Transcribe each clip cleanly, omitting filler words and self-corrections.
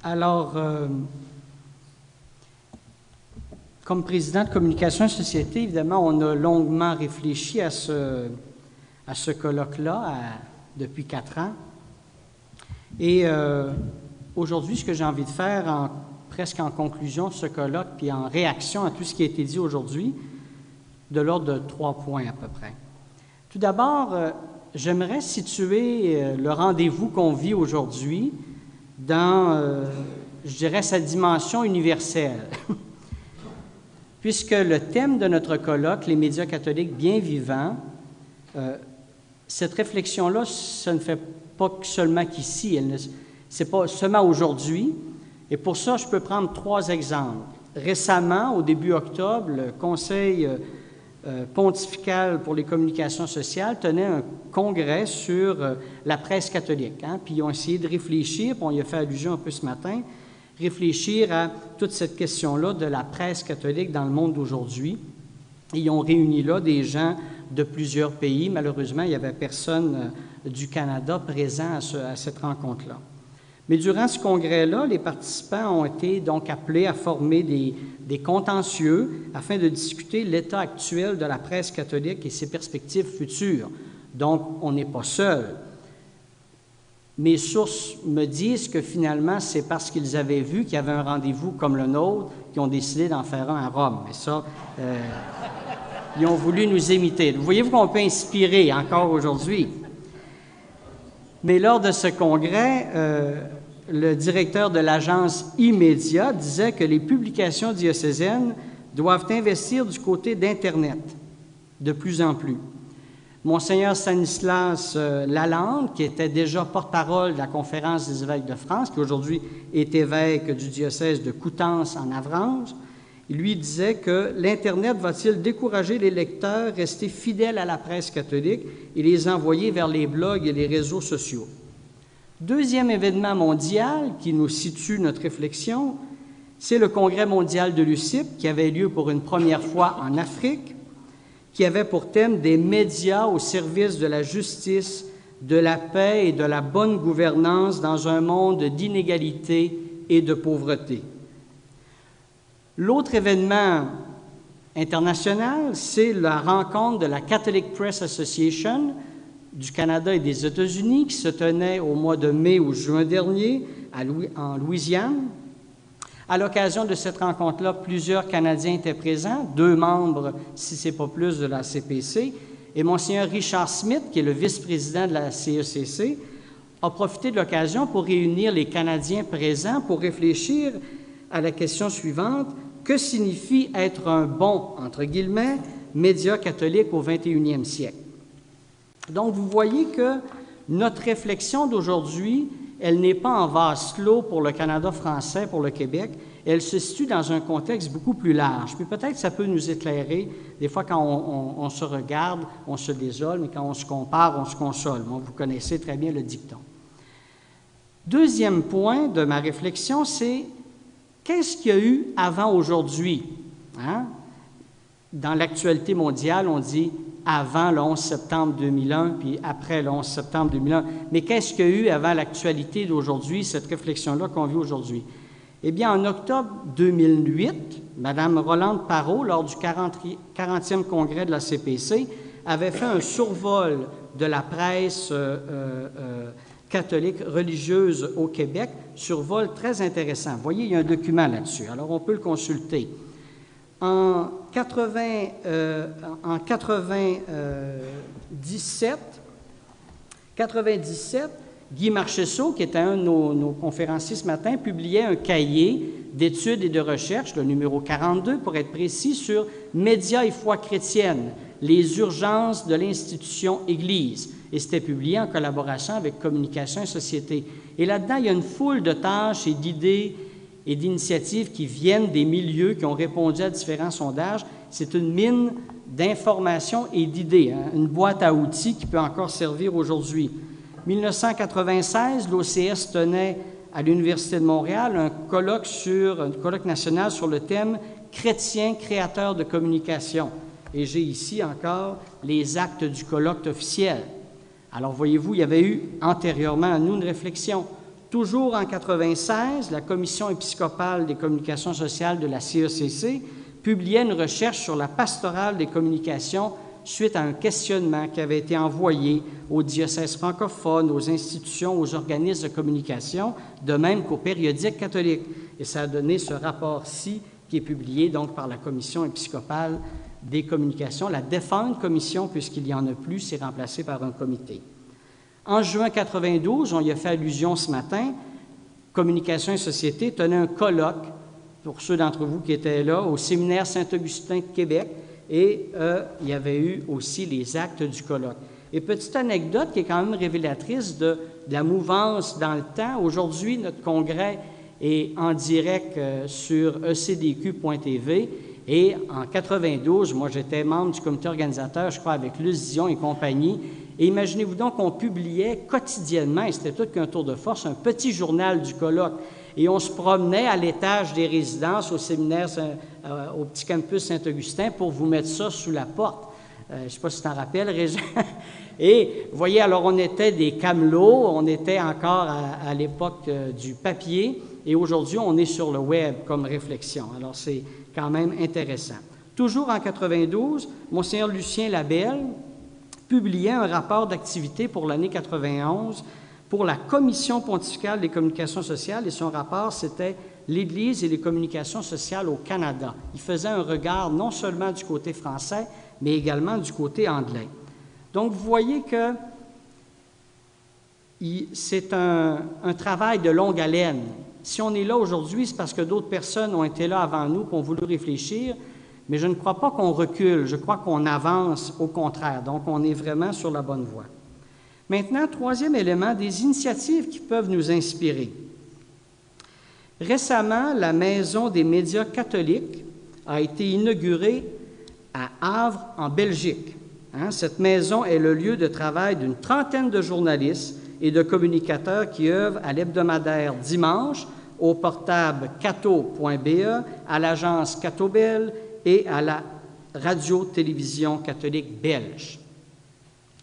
Alors, comme président de Communication et Société, évidemment, on a longuement réfléchi à ce colloque-là depuis 4 ans. Et aujourd'hui, ce que j'ai envie de faire, presque en conclusion de ce colloque, puis en réaction à tout ce qui a été dit aujourd'hui, de l'ordre de 3 points à peu près. Tout d'abord, j'aimerais situer le rendez-vous qu'on vit aujourd'hui dans, je dirais, sa dimension universelle. Puisque le thème de notre colloque, les médias catholiques bien vivants, cette réflexion-là, ça ne fait pas seulement qu'ici, c'est pas seulement aujourd'hui. Et pour ça, je peux prendre 3 exemples. Récemment, au début octobre, le Conseil pontifical pour les communications sociales tenait un congrès sur la presse catholique. Puis ils ont essayé de réfléchir, puis on y a fait allusion un peu ce matin, réfléchir à toute cette question-là de la presse catholique dans le monde d'aujourd'hui. Ils ont réuni là des gens de plusieurs pays. Malheureusement, il n'y avait personne du Canada présent à cette rencontre-là. Mais durant ce congrès-là, les participants ont été donc appelés à former des contentieux afin de discuter l'état actuel de la presse catholique et ses perspectives futures. Donc, on n'est pas seul. Mes sources me disent que finalement, c'est parce qu'ils avaient vu qu'il y avait un rendez-vous comme le nôtre qu'ils ont décidé d'en faire un à Rome. Mais ça, ils ont voulu nous imiter. Voyez-vous qu'on peut inspirer encore aujourd'hui. Mais lors de ce congrès, le directeur de l'agence E-Média disait que les publications diocésaines doivent investir du côté d'Internet de plus en plus. Monseigneur Stanislas Lalande, qui était déjà porte-parole de la Conférence des évêques de France, qui aujourd'hui est évêque du diocèse de Coutances en Avranches, il lui disait que l'Internet va-t-il décourager les lecteurs, rester fidèles à la presse catholique et les envoyer vers les blogs et les réseaux sociaux. Deuxième événement mondial qui nous situe notre réflexion, c'est le Congrès mondial de l'UCIP qui avait lieu pour une première fois en Afrique, qui avait pour thème des médias au service de la justice, de la paix et de la bonne gouvernance dans un monde d'inégalité et de pauvreté. L'autre événement international, c'est la rencontre de la Catholic Press Association du Canada et des États-Unis qui se tenait au mois de mai ou juin dernier en Louisiane. À l'occasion de cette rencontre-là, plusieurs Canadiens étaient présents, 2 membres, si ce n'est pas plus, de la CPC, et Monseigneur Richard Smith, qui est le vice-président de la CECC, a profité de l'occasion pour réunir les Canadiens présents pour réfléchir à la question suivante: que signifie être un bon, entre guillemets, média catholique au 21e siècle? Donc, vous voyez que notre réflexion d'aujourd'hui, elle n'est pas en vase clos pour le Canada français, pour le Québec. Elle se situe dans un contexte beaucoup plus large. Puis peut-être ça peut nous éclairer. Des fois, quand on se regarde, on se désole, mais quand on se compare, on se console. Bon, vous connaissez très bien le dicton. Deuxième point de ma réflexion, c'est qu'est-ce qu'il y a eu avant aujourd'hui? Dans l'actualité mondiale, on dit avant le 11 septembre 2001, puis après le 11 septembre 2001. Mais qu'est-ce qu'il y a eu avant l'actualité d'aujourd'hui, cette réflexion-là qu'on vit aujourd'hui? Eh bien, en octobre 2008, Mme Rolande Parot, lors du 40e congrès de la CPC, avait fait un survol de la presse catholique religieuse au Québec, survol très intéressant. Vous voyez, il y a un document là-dessus, alors on peut le consulter. En 97, Guy Marchessault, qui était un de nos conférenciers ce matin, publiait un cahier d'études et de recherche, le numéro 42 pour être précis, sur médias et foi chrétienne, les urgences de l'institution Église. Et c'était publié en collaboration avec Communication et Société. Et là-dedans, il y a une foule de tâches et d'idées et d'initiatives qui viennent des milieux qui ont répondu à différents sondages. C'est une mine d'informations et d'idées, une boîte à outils qui peut encore servir aujourd'hui. 1996, l'OCS tenait à l'Université de Montréal un colloque national sur le thème « Chrétiens créateurs de communication ». Et j'ai ici encore les actes du colloque officiel. Alors, voyez-vous, il y avait eu antérieurement à nous une réflexion. toujours en 1996, la Commission épiscopale des communications sociales de la CECC publiait une recherche sur la pastorale des communications suite à un questionnement qui avait été envoyé aux diocèses francophones, aux institutions, aux organismes de communication, de même qu'aux périodiques catholiques. Et ça a donné ce rapport-ci qui est publié donc par la Commission épiscopale des communications. La défunte commission, puisqu'il n'y en a plus, c'est remplacé par un comité. En juin 92, on y a fait allusion ce matin, Communication et Société tenait un colloque, pour ceux d'entre vous qui étaient là, au séminaire Saint-Augustin de Québec, et il y avait eu aussi les actes du colloque. Et petite anecdote qui est quand même révélatrice de la mouvance dans le temps. Aujourd'hui, notre congrès est en direct sur ecdq.tv. Et en 92, moi j'étais membre du comité organisateur, je crois, avec Luce Dion et compagnie. Et imaginez-vous donc qu'on publiait quotidiennement, et c'était tout qu'un tour de force, un petit journal du colloque. Et on se promenait à l'étage des résidences, au séminaire, au petit campus Saint-Augustin, pour vous mettre ça sous la porte. Je ne sais pas si tu t'en rappelles, Régent. Et vous voyez, alors on était des camelots, on était encore à l'époque du papier, et aujourd'hui on est sur le web comme réflexion. Alors c'est quand même intéressant. Toujours en 92, Monseigneur Lucien Labelle publiait un rapport d'activité pour l'année 91 pour la Commission pontificale des communications sociales, et son rapport, c'était l'Église et les communications sociales au Canada. Il faisait un regard non seulement du côté français, mais également du côté anglais. Donc, vous voyez que c'est un travail de longue haleine. Si on est là aujourd'hui, c'est parce que d'autres personnes ont été là avant nous, qui ont voulu réfléchir, mais je ne crois pas qu'on recule, je crois qu'on avance au contraire. Donc, on est vraiment sur la bonne voie. Maintenant, troisième élément, des initiatives qui peuvent nous inspirer. Récemment, la Maison des médias catholiques a été inaugurée à Havre, en Belgique. Cette maison est le lieu de travail d'une trentaine de journalistes et de communicateurs qui œuvrent à l'hebdomadaire Dimanche, au portable cato.be, à l'agence Catobel et à la radio-télévision catholique belge.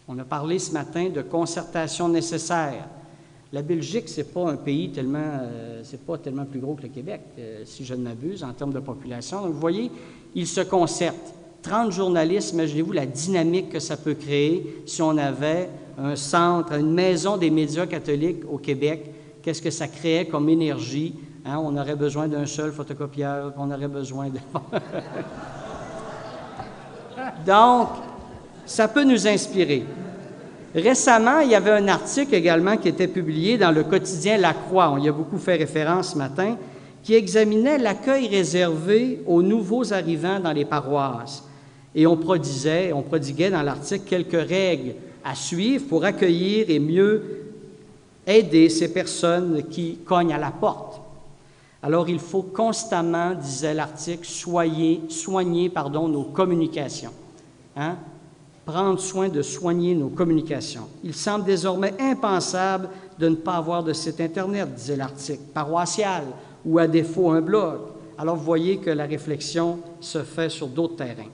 On a parlé ce matin de concertation nécessaire. La Belgique, ce n'est pas un pays c'est pas tellement plus gros que le Québec, si je ne m'abuse, en termes de population. Donc, vous voyez, ils se concertent. 30 journalistes, imaginez-vous la dynamique que ça peut créer si on avait un centre, une maison des médias catholiques au Québec. Qu'est-ce que ça créait comme énergie? On aurait besoin d'un seul photocopieur, on aurait besoin de... Donc, ça peut nous inspirer. Récemment, il y avait un article également qui était publié dans le quotidien La Croix, on y a beaucoup fait référence ce matin, qui examinait l'accueil réservé aux nouveaux arrivants dans les paroisses. Et on prodiguait dans l'article quelques règles à suivre pour accueillir et mieux aider ces personnes qui cognent à la porte. Alors, il faut constamment, disait l'article, soigner nos communications. Prendre soin de soigner nos communications. Il semble désormais impensable de ne pas avoir de site Internet, disait l'article, paroissial ou à défaut un blog. Alors, vous voyez que la réflexion se fait sur d'autres terrains.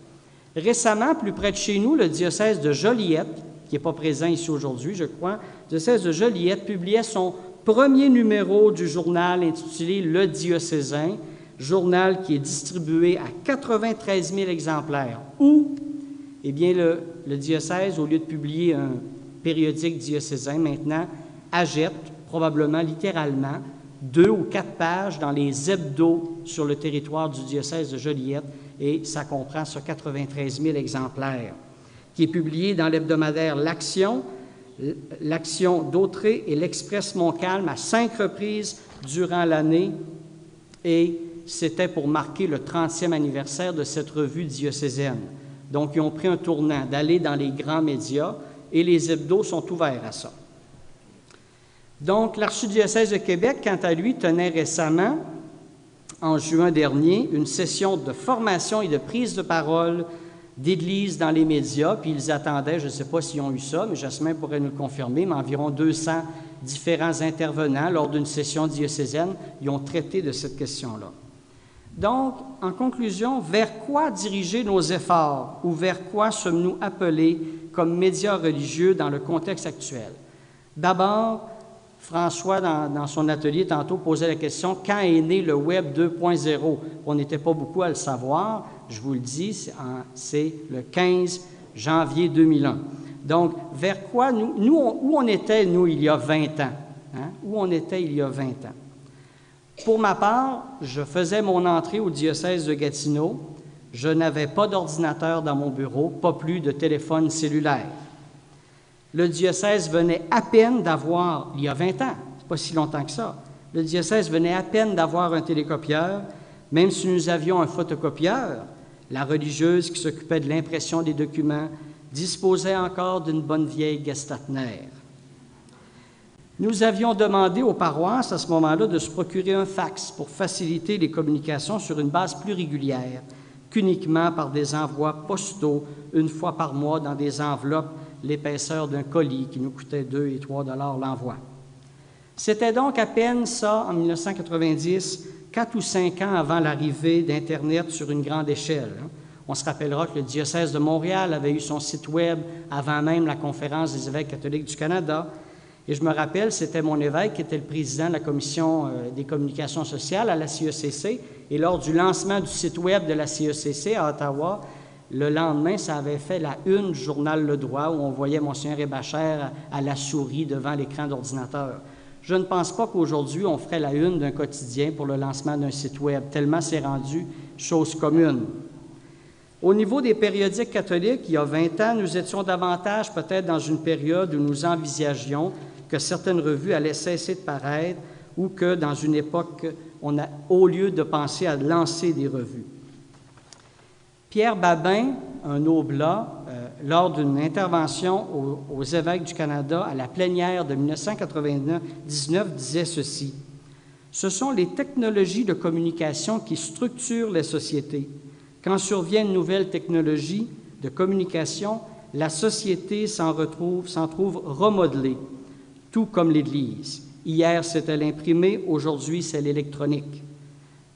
Récemment, plus près de chez nous, le diocèse de Joliette, qui n'est pas présent ici aujourd'hui, je crois, le diocèse de Joliette publiait son premier numéro du journal intitulé « Le diocésain », journal qui est distribué à 93 000 exemplaires. Où? Eh bien, le diocèse, au lieu de publier un périodique diocésain, maintenant, achète, probablement littéralement, 2 ou 4 pages dans les hebdos sur le territoire du diocèse de Joliette, et ça comprend sur 93 000 exemplaires, qui est publié dans l'hebdomadaire L'Action, l'Action d'Autré et l'Express Montcalm à 5 reprises durant l'année, et c'était pour marquer le 30e anniversaire de cette revue diocésaine. Donc, ils ont pris un tournant d'aller dans les grands médias, et les hebdos sont ouverts à ça. Donc, l'archidiocèse de Québec, quant à lui, tenait récemment, en juin dernier, une session de formation et de prise de parole d'Église dans les médias, puis ils attendaient, je ne sais pas s'ils ont eu ça, mais Jasmin pourrait nous le confirmer, mais environ 200 différents intervenants lors d'une session diocésaine, ils ont traité de cette question-là. Donc, en conclusion, vers quoi diriger nos efforts ou vers quoi sommes-nous appelés comme médias religieux dans le contexte actuel? D'abord, François, dans son atelier, tantôt, posait la question « Quand est né le Web 2.0 » On n'était pas beaucoup à le savoir. Je vous le dis, c'est le 15 janvier 2001. Donc, vers quoi où on était, nous, il y a 20 ans? Hein? Où on était il y a 20 ans? Pour ma part, je faisais mon entrée au diocèse de Gatineau. Je n'avais pas d'ordinateur dans mon bureau, pas plus de téléphone cellulaire. Le diocèse venait à peine d'avoir, il y a 20 ans, c'est pas si longtemps que ça, le diocèse venait à peine d'avoir un télécopieur, même si nous avions un photocopieur. La religieuse qui s'occupait de l'impression des documents disposait encore d'une bonne vieille Gestatner. Nous avions demandé aux paroisses à ce moment-là de se procurer un fax pour faciliter les communications sur une base plus régulière qu'uniquement par des envois postaux une fois par mois dans des enveloppes l'épaisseur d'un colis qui nous coûtait 2 et 3 $ l'envoi. C'était donc à peine ça, en 1990, 4 ou 5 ans avant l'arrivée d'Internet sur une grande échelle. On se rappellera que le diocèse de Montréal avait eu son site Web avant même la Conférence des évêques catholiques du Canada. Et je me rappelle, c'était mon évêque qui était le président de la Commission des communications sociales à la CECC. Et lors du lancement du site Web de la CECC à Ottawa, le lendemain, ça avait fait la une du journal Le Droit, où on voyait Mgr Hébachère à la souris devant l'écran d'ordinateur. Je ne pense pas qu'aujourd'hui, on ferait la une d'un quotidien pour le lancement d'un site Web, tellement c'est rendu chose commune. Au niveau des périodiques catholiques, il y a 20 ans, nous étions davantage peut-être dans une période où nous envisagions que certaines revues allaient cesser de paraître ou que dans une époque, au lieu de penser à lancer des revues. Pierre Babin, un oblat, lors d'une intervention aux évêques du Canada à la plénière de 1999, disait ceci: « Ce sont les technologies de communication qui structurent les sociétés. Quand survient une nouvelle technologie de communication, la société s'en trouve remodelée, tout comme l'Église. Hier, c'était l'imprimé, aujourd'hui, c'est l'électronique.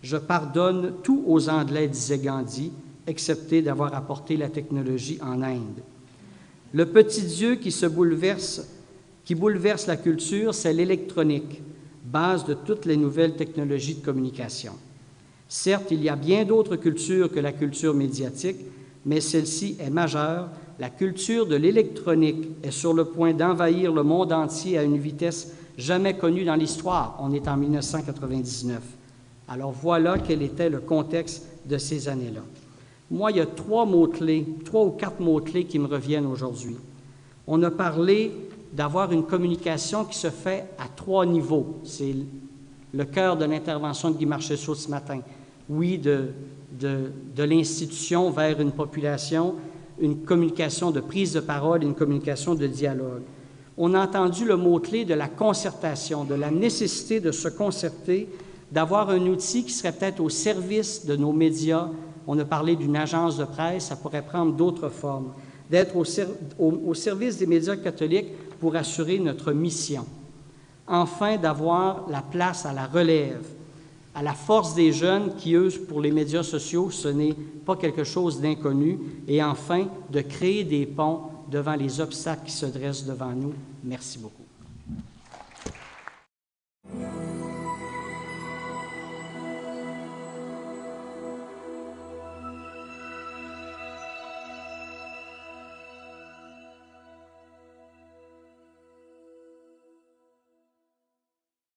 Je pardonne tout aux Anglais, disait Gandhi, excepté d'avoir apporté la technologie en Inde. Le petit Dieu qui bouleverse la culture, c'est l'électronique, base de toutes les nouvelles technologies de communication. Certes, il y a bien d'autres cultures que la culture médiatique, mais celle-ci est majeure. La culture de l'électronique est sur le point d'envahir le monde entier à une vitesse jamais connue dans l'histoire. On est en 1999. Alors voilà quel était le contexte de ces années-là. Moi, il y a 3 ou 4 mots-clés qui me reviennent aujourd'hui. On a parlé d'avoir une communication qui se fait à 3 niveaux. C'est le cœur de l'intervention de Guy Marchessault ce matin. Oui, de l'institution vers une population, une communication de prise de parole, une communication de dialogue. On a entendu le mot-clé de la concertation, de la nécessité de se concerter, d'avoir un outil qui serait peut-être au service de nos médias. On a parlé d'une agence de presse, ça pourrait prendre d'autres formes, d'être au service des médias catholiques pour assurer notre mission. Enfin, d'avoir la place à la relève, à la force des jeunes qui, eux, pour les médias sociaux, ce n'est pas quelque chose d'inconnu. Et enfin, de créer des ponts devant les obstacles qui se dressent devant nous. Merci beaucoup.